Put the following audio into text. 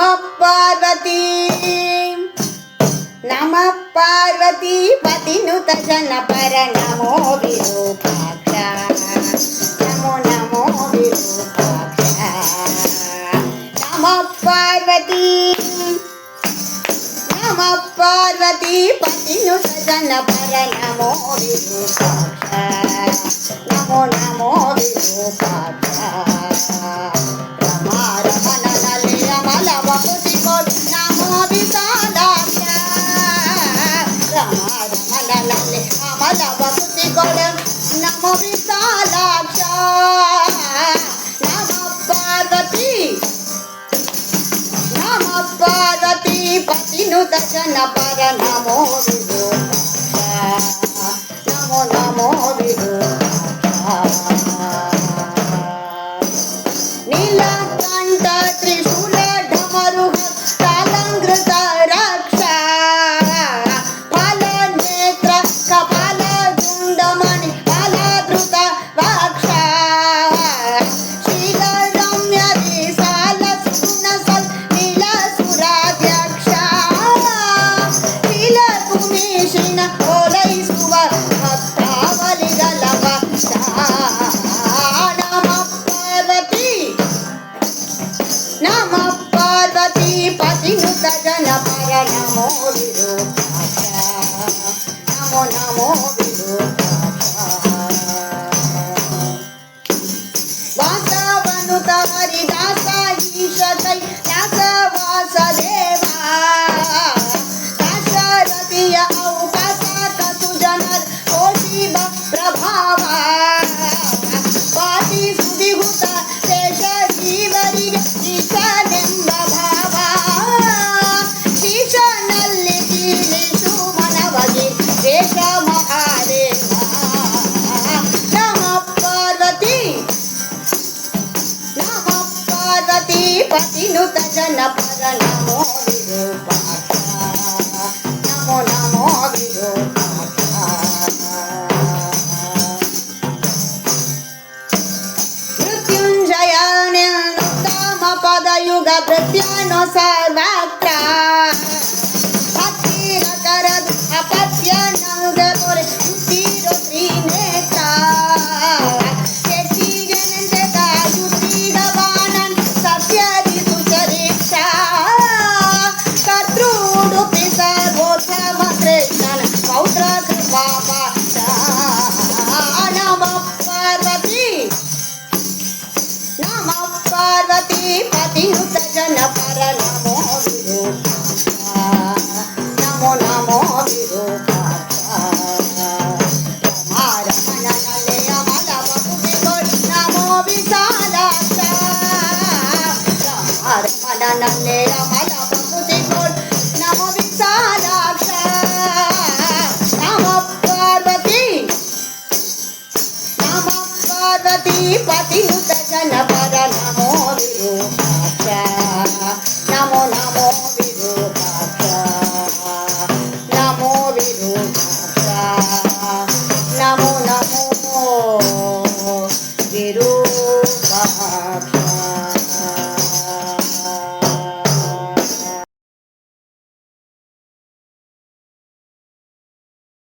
पार्वती नमः पार्वती पतिनुत जनपर नमो विरूपाक्ष नमो नमो विरूपाक्ष नमः पार्वती पतिनुत जनपर नमो विरूपाक्ष नमो नमो विरूपाक्ष रमा रमण नले अमल वपुति कोट नमो विशालाक्ष रमा रमण नले अमल वपुति कोट नमो विशालाक्ष नमः पार्वती पतिनुत जनपर नमो विरूपाक्ष नमो नमो विरूपाक्ष नीलकंठ त्रिशूल ढमरु तालंकृत रक्ष फल नेत्र कपाल गुंडमणि फलधृत वक्ष शील रम्य विशाल सुगुण नील सुराध्यक्ष शील कुमिषिण ओलैसुव भक्तावली गलवक्ष नमः पार्वती पतिनुत जनपर नमो विरूपाक्ष नमो नमो विरूपाक्ष वासवनुत हरिदास ईश कैलास वासदेवा दाशरथिय औपासक सुजनर कोटिभ प्रभावा पाति सुधिहुत शेष जीवरि ईशನೆಂಬ ಭಾವ ಶೀಶನಲ್ಲಿ ಕೀಲಿಸು ಮನವಗೆ ವೇಷ ಮಹಾದೇವ ನಮಃ ಪಾರ್ವತಿ ಪತಿನುತ ಜನಪರ ನಮೋ ವಿರೂಪಾಕ್ಷ ನಮೋ ನಮೋ ವಿರೂಪಾಕ್ಷ ಪದಯುಗ ಪ್ರತ್ಯಾನೋ ಸರ್ವತ್ರ ಭಕ್ತಿರ ಕರದು ಅಪತ್ಯ ನಂಗ ತೋರೆ ಹುಟ್ಟಿರೋ ತ್ರಿನೇತ್ರ ಕೆಟ್ಟಿಗೆ ನೆಂದೆದ ಯುತಿಗ ಬಾಣನ್ ಸತ್ಯದಿ ಸುಚರಿಕ್ಷ ಕರ್ತೃಡುಪಿ ಸರ್ವೋತ್ತಮ ಕೃಷ್ಣನ ಪೌತ್ರ ಕೃಪಾಪಾಕ್ಷ ನಮಃ ಪಾರ್ವತಿ ಪತಿನುತ ಜನಪರ ನಮೋ ವಿರೂಪಾಕ್ಷ ನಮೋ ನಮೋ ವಿರೂಪಾಕ್ಷ ರಮಣ ನಲೆ ಅಮಲ ವಪುತಿ ಕೋಟ್ ನಮೋ ವಿಶಾಲಾಕ್ಷ ರಮಣ ನಲೆ ಅಮಲ ವಪುತಿ ಕೋಟ್ ನಮೋ ವಿಶಾಲಾಕ್ಷ ನಮಃ ಪಾರ್ವತಿ ಪತಿನುತ ಜನಪರ